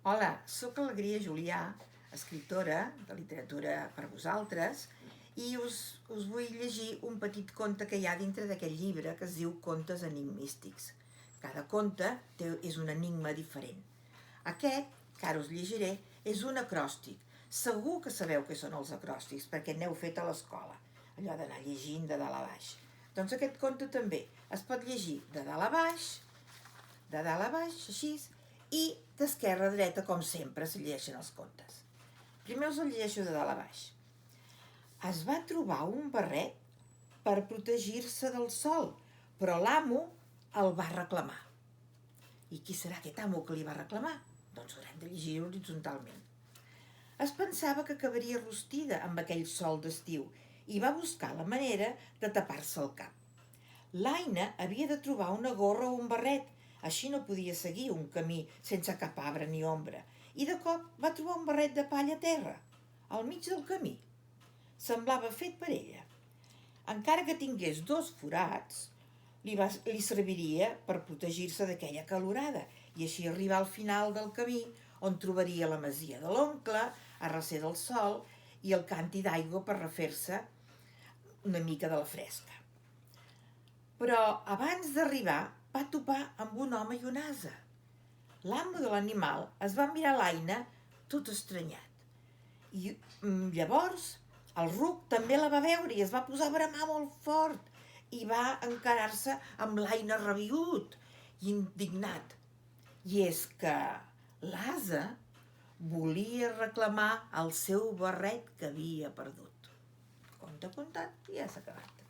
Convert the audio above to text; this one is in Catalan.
Hola, sóc Alegria Julià, escriptora de literatura per vosaltres, i us vull llegir un petit conte que hi ha dintre d'aquest llibre que es diu Contes enigmístics. Cada conte és un enigma diferent. Aquest, que ara us llegiré, és un acròstic. Segur que sabeu què són els acròstics, perquè n'heu fet a l'escola, allò d'anar llegint de dalt a baix. Doncs aquest conte també es pot llegir de dalt a baix, així, i d'esquerra a dreta, com sempre se llegeixen els contes. Primer us el llegeixo de dalt a baix. Es va trobar un barret per protegir-se del sol, però l'amo el va reclamar. I qui serà aquest amo que li va reclamar? Doncs haurem de llegir horitzontalment. Es pensava que acabaria rostida amb aquell sol d'estiu i va buscar la manera de tapar-se el cap. L'Aina havia de trobar una gorra o un barret, així no podia seguir un camí sense cap arbre ni ombra, i de cop va trobar un barret de palla a terra, al mig del camí. Semblava fet per ella. Encara que tingués 2 forats, li serviria per protegir-se d'aquella calorada i així arribar al final del camí, on trobaria la masia de l'oncle, a recer del sol, i el canti d'aigua per refer-se una mica de la fresca. Però abans d'arribar va topar amb un home i un ase. L'amo de l'animal es va mirar l'Aina tot estranyat. I llavors el ruc també la va veure i es va posar a bramar molt fort i va encarar-se amb l'Aina rabiüt i indignat. I és que l'ase volia reclamar el seu barret que havia perdut. Conte contat i ja s'ha acabat.